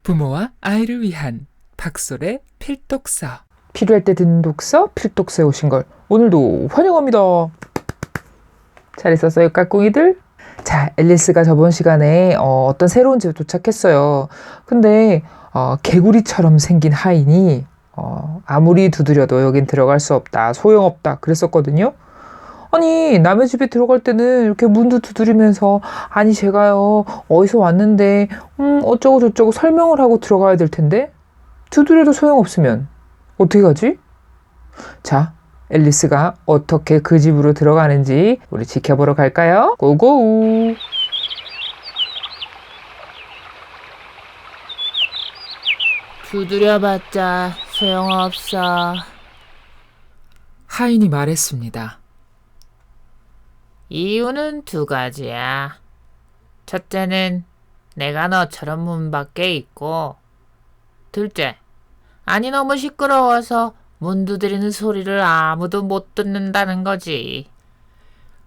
부모와 아이를 위한 박솔의 필독서. 필요할 때 듣는 독서, 필독서에 오신 걸 오늘도 환영합니다. 잘 있었어요, 깔꿍이들? 자, 앨리스가 저번 시간에 어떤 새로운 집에 도착했어요. 근데 개구리처럼 생긴 하인이 아무리 두드려도 여긴 들어갈 수 없다, 소용없다 그랬었거든요. 아니, 남의 집에 들어갈 때는 이렇게 문도 두드리면서 아니 제가요 어디서 왔는데 어쩌고 저쩌고 설명을 하고 들어가야 될 텐데 두드려도 소용없으면 어떻게 가지? 자, 앨리스가 어떻게 그 집으로 들어가는지 우리 지켜보러 갈까요? 고고! 두드려봤자 소용없어. 하인이 말했습니다. 이유는 두 가지야. 첫째는 내가 너처럼 문 밖에 있고, 둘째, 아니 너무 시끄러워서 문 두드리는 소리를 아무도 못 듣는다는 거지.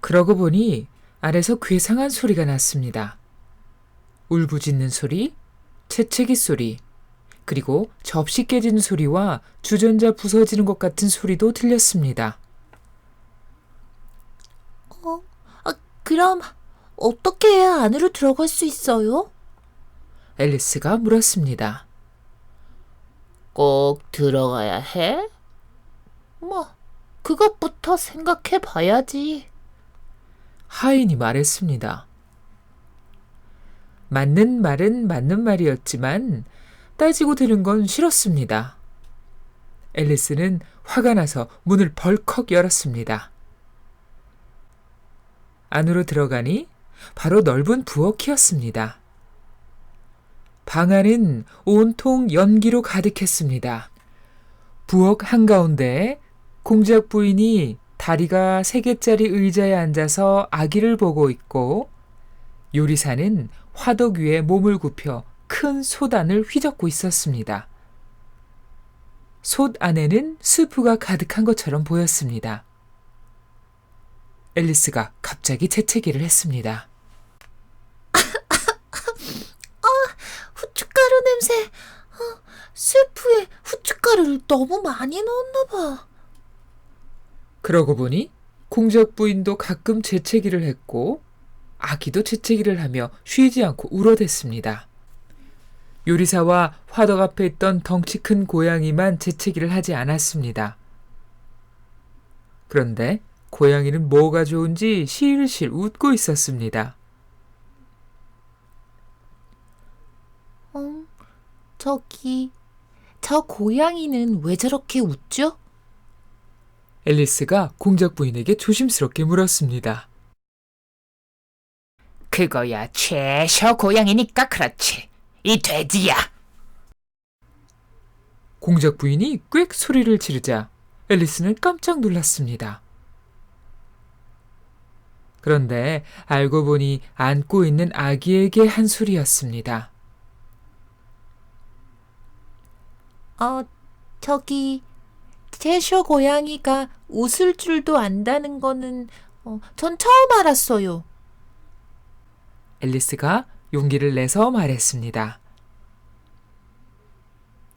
그러고 보니 아래서 괴상한 소리가 났습니다. 울부짖는 소리, 재채기 소리, 그리고 접시 깨지는 소리와 주전자 부서지는 것 같은 소리도 들렸습니다. 그럼 어떻게 해야 안으로 들어갈 수 있어요? 앨리스가 물었습니다. 꼭 들어가야 해? 그것부터 생각해 봐야지. 하인이 말했습니다. 맞는 말은 맞는 말이었지만 따지고 드는 건 싫었습니다. 앨리스는 화가 나서 문을 벌컥 열었습니다. 안으로 들어가니 바로 넓은 부엌이었습니다. 방 안은 온통 연기로 가득했습니다. 부엌 한가운데에 공작 부인이 다리가 3개짜리 의자에 앉아서 아기를 보고 있고, 요리사는 화덕 위에 몸을 굽혀 큰 솥 안을 휘젓고 있었습니다. 솥 안에는 스프가 가득한 것처럼 보였습니다. 앨리스가 갑자기 재채기를 했습니다. 후춧가루 냄새. 스프에 후춧가루를 너무 많이 넣었나 봐. 그러고 보니 공작 부인도 가끔 재채기를 했고 아기도 재채기를 하며 쉬지 않고 울어댔습니다. 요리사와 화덕 앞에 있던 덩치 큰 고양이만 재채기를 하지 않았습니다. 그런데 고양이는 뭐가 좋은지 실실 웃고 있었습니다. 저 고양이는 왜 저렇게 웃죠? 앨리스가 공작 부인에게 조심스럽게 물었습니다. 그거야 최셔 고양이니까 그렇지. 이 돼지야. 공작 부인이 꽥 소리를 지르자 앨리스는 깜짝 놀랐습니다. 그런데 알고 보니 안고 있는 아기에게 한 소리였습니다. 최셔 고양이가 웃을 줄도 안다는 거는 전 처음 알았어요. 앨리스가 용기를 내서 말했습니다.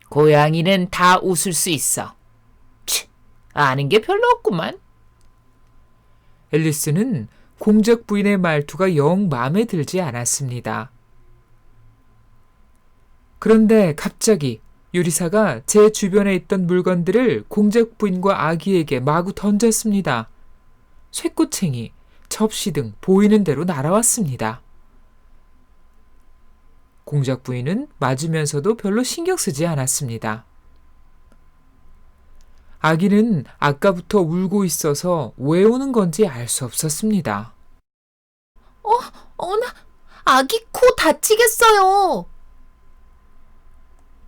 고양이는 다 웃을 수 있어. 아는 게 별로 없구만. 앨리스는 공작 부인의 말투가 영 마음에 들지 않았습니다. 그런데 갑자기 요리사가 제 주변에 있던 물건들을 공작 부인과 아기에게 마구 던졌습니다. 쇠꼬챙이, 접시 등 보이는 대로 날아왔습니다. 공작 부인은 맞으면서도 별로 신경 쓰지 않았습니다. 아기는 아까부터 울고 있어서 왜 우는 건지 알 수 없었습니다. 나 아기 코 다치겠어요.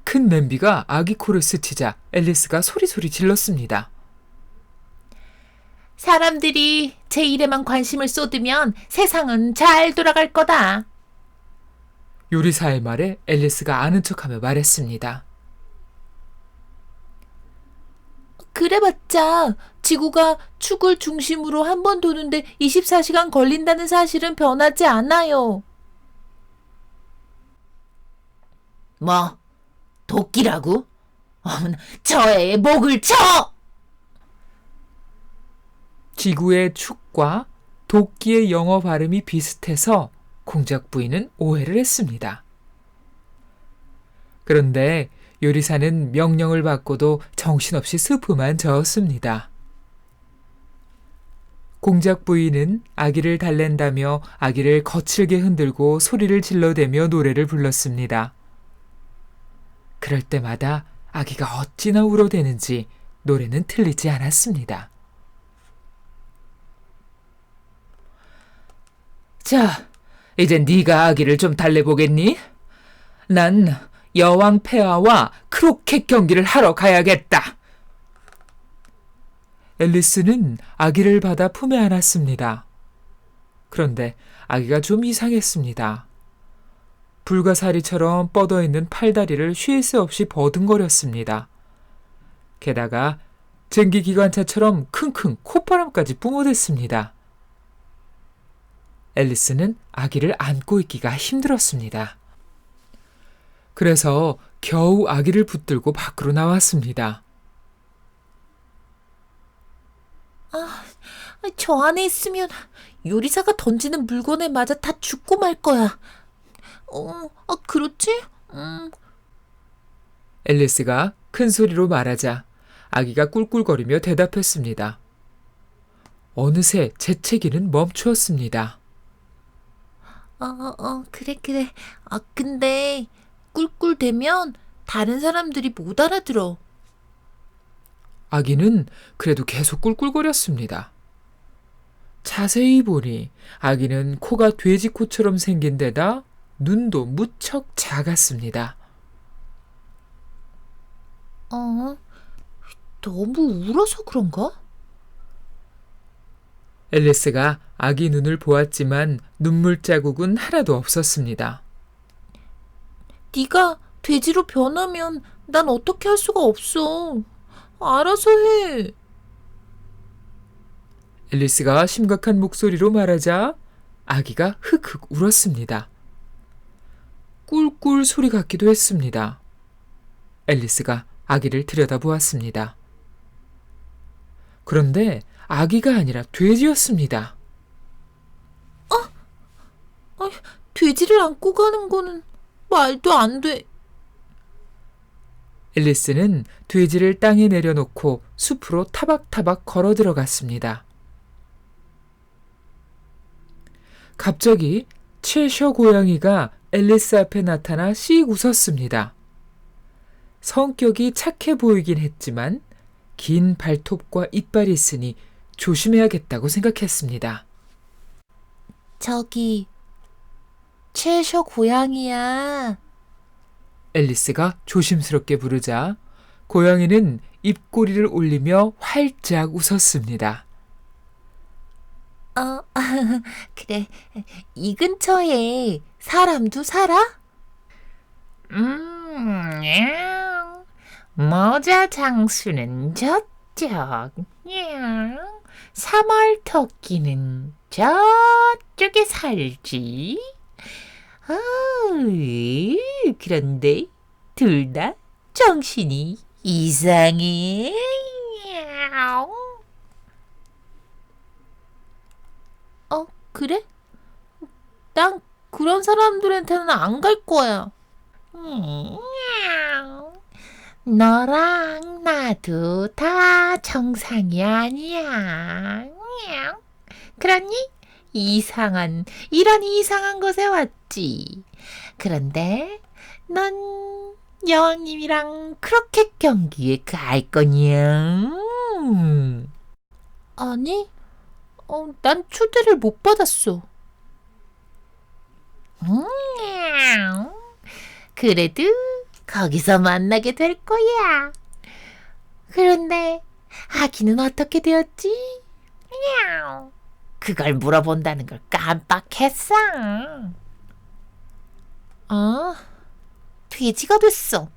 큰 냄비가 아기 코를 스치자 앨리스가 소리소리 질렀습니다. 사람들이 제 일에만 관심을 쏟으면 세상은 잘 돌아갈 거다. 요리사의 말에 앨리스가 아는 척하며 말했습니다. 그래봤자 지구가 축을 중심으로 한 번 도는데 24시간 걸린다는 사실은 변하지 않아요. 도끼라고? 어머나, 저 애의 목을 쳐! 지구의 축과 도끼의 영어 발음이 비슷해서 공작 부인은 오해를 했습니다. 그런데 요리사는 명령을 받고도 정신없이 스프만 저었습니다. 공작 부인은 아기를 달랜다며 아기를 거칠게 흔들고 소리를 질러대며 노래를 불렀습니다. 그럴 때마다 아기가 어찌나 울어대는지 노래는 틀리지 않았습니다. 자, 이제 네가 아기를 좀 달래보겠니? 난 여왕 폐하와 크로켓 경기를 하러 가야겠다. 앨리스는 아기를 받아 품에 안았습니다. 그런데 아기가 좀 이상했습니다. 불가사리처럼 뻗어있는 팔다리를 쉴 새 없이 버둥거렸습니다. 게다가 증기기관차처럼 킁킁 콧바람까지 뿜어댔습니다. 앨리스는 아기를 안고 있기가 힘들었습니다. 그래서 겨우 아기를 붙들고 밖으로 나왔습니다. 저 안에 있으면 요리사가 던지는 물건에 맞아 다 죽고 말 거야. 그렇지? 앨리스가 큰 소리로 말하자 아기가 꿀꿀거리며 대답했습니다. 어느새 재채기는 멈추었습니다. 그래. 근데 꿀꿀대면 다른 사람들이 못 알아들어. 아기는 그래도 계속 꿀꿀거렸습니다. 자세히 보니 아기는 코가 돼지코처럼 생긴 데다 눈도 무척 작았습니다. 너무 울어서 그런가? 앨리스가 아기 눈을 보았지만 눈물 자국은 하나도 없었습니다. 네가 돼지로 변하면 난 어떻게 할 수가 없어. 알아서 해. 앨리스가 심각한 목소리로 말하자 아기가 흑흑 울었습니다. 꿀꿀 소리 같기도 했습니다. 앨리스가 아기를 들여다보았습니다. 그런데 아기가 아니라 돼지였습니다. 돼지를 안고 가는 거는 말도 안 돼. 앨리스는 돼지를 땅에 내려놓고 숲으로 타박타박 걸어 들어갔습니다. 갑자기 채셔 고양이가 앨리스 앞에 나타나 씩 웃었습니다. 성격이 착해 보이긴 했지만 긴 발톱과 이빨이 있으니 조심해야겠다고 생각했습니다. 저기 채셔 고양이야. 앨리스가 조심스럽게 부르자 고양이는 입꼬리를 올리며 활짝 웃었습니다. 그래. 이 근처에 사람도 살아? 모자 장수는 저쪽. 3월 토끼는 저쪽에 살지. 그런데 둘 다 정신이 이상해. 그래? 난 그런 사람들한테는 안 갈 거야. 너랑 나도 다 정상이 아니야. 그러니 이런 이상한 곳에 왔지. 그런데 넌 여왕님이랑 크로켓 경기에 갈 거냐? 아니, 난 초대를 못 받았어. 그래도 거기서 만나게 될 거야. 그런데 아기는 어떻게 되었지? 그걸 물어본다는 걸 깜빡했어. 돼지가 됐어.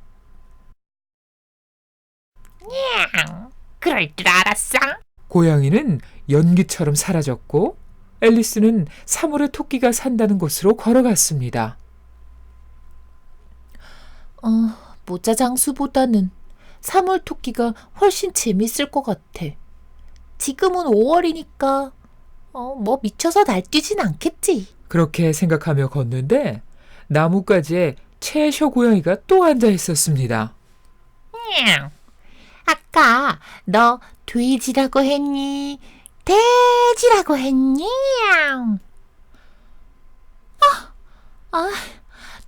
그럴 줄 알았어. 고양이는 연기처럼 사라졌고 앨리스는 3월의 토끼가 산다는 곳으로 걸어갔습니다. 모자장수보다는 3월 토끼가 훨씬 재밌을 것 같아. 지금은 5월이니까 뭐 미쳐서 날뛰진 않겠지. 그렇게 생각하며 걷는데 나뭇가지에 채셔 고양이가 또 앉아 있었습니다. 냥. 아까 너 돼지라고 했니? 돼지라고 했니? 아,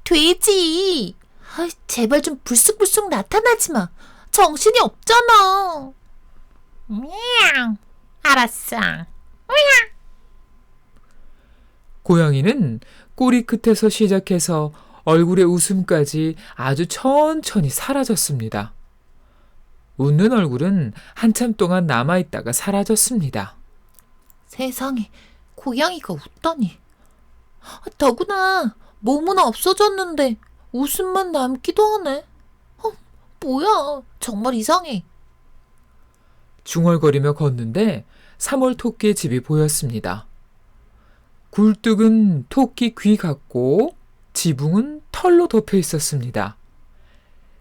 돼지. 제발 좀 불쑥불쑥 나타나지 마. 정신이 없잖아. 냥. 알았어. 고양이는 꼬리 끝에서 시작해서 얼굴의 웃음까지 아주 천천히 사라졌습니다. 웃는 얼굴은 한참 동안 남아있다가 사라졌습니다. 세상에, 고양이가 웃다니. 더구나 몸은 없어졌는데 웃음만 남기도 하네. 뭐야, 정말 이상해. 중얼거리며 걷는데 3월 토끼의 집이 보였습니다. 굴뚝은 토끼 귀 같고 지붕은 털로 덮여 있었습니다.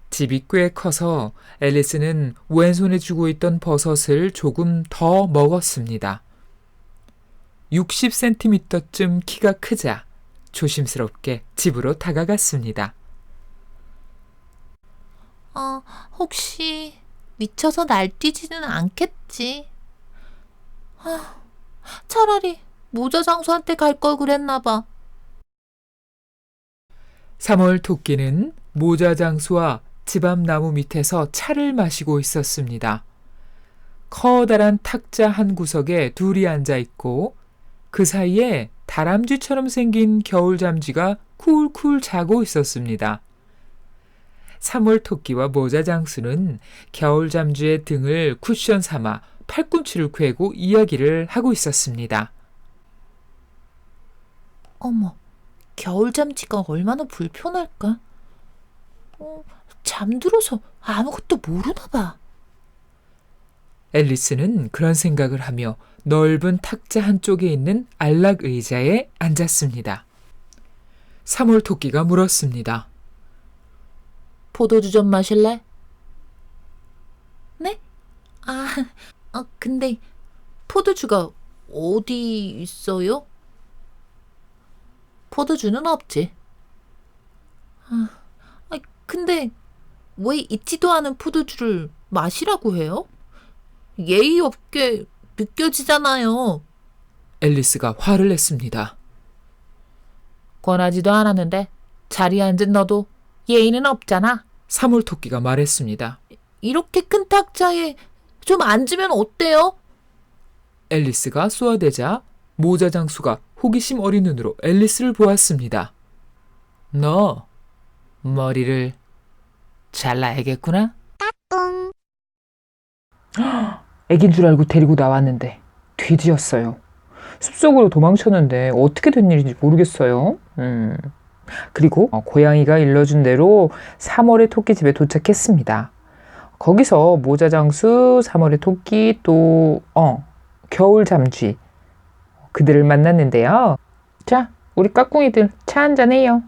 집이 꽤 커서 앨리스는 왼손에 쥐고 있던 버섯을 조금 더 먹었습니다. 60cm쯤 키가 크자 조심스럽게 집으로 다가갔습니다. 혹시 미쳐서 날뛰지는 않겠지? 차라리 모자장수한테 갈 걸 그랬나 봐. 3월 토끼는 모자장수와 집 앞 나무 밑에서 차를 마시고 있었습니다. 커다란 탁자 한 구석에 둘이 앉아 있고 그 사이에 다람쥐처럼 생긴 겨울잠쥐가 쿨쿨 자고 있었습니다. 3월 토끼와 모자장수는 겨울잠쥐의 등을 쿠션 삼아 팔꿈치를 꿰고 이야기를 하고 있었습니다. 어머, 겨울잠쥐가 얼마나 불편할까? 잠들어서 아무것도 모르나 봐. 앨리스는 그런 생각을 하며 넓은 탁자 한쪽에 있는 안락 의자에 앉았습니다. 3월 토끼가 물었습니다. 포도주 좀 마실래? 네? 근데 포도주가 어디 있어요? 포도주는 없지. 근데 왜 있지도 않은 포도주를 마시라고 해요? 예의 없게 느껴지잖아요. 앨리스가 화를 냈습니다. 권하지도 않았는데 자리에 앉은 너도 예의는 없잖아. 3월 토끼가 말했습니다. 이렇게 큰 탁자에 좀 앉으면 어때요? 앨리스가 쏘아대자 모자장수가 호기심 어린 눈으로 앨리스를 보았습니다. 너 머리를 잘라야겠구나? 애긴 줄 알고 데리고 나왔는데 돼지였어요. 숲속으로 도망쳤는데 어떻게 된 일인지 모르겠어요. 그리고 고양이가 일러준 대로 3월의 토끼집에 도착했습니다. 거기서 모자장수, 3월의 토끼, 또 겨울잠쥐 그들을 만났는데요. 자, 우리 까꿍이들 차 한잔해요.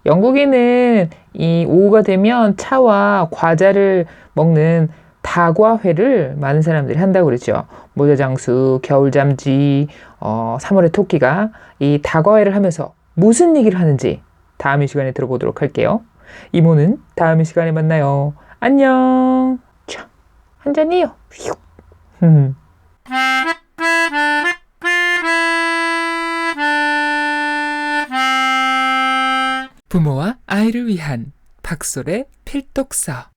영국에는 이 오후가 되면 차와 과자를 먹는 다과회를 많은 사람들이 한다고 그러죠. 모자장수, 겨울잠쥐, 3월의 토끼가 이 다과회를 하면서 무슨 얘기를 하는지 다음 이 시간에 들어보도록 할게요. 이모는 다음 이 시간에 만나요. 안녕. 자, 한잔해요. 부모와 아이를 위한 박솔의 필독서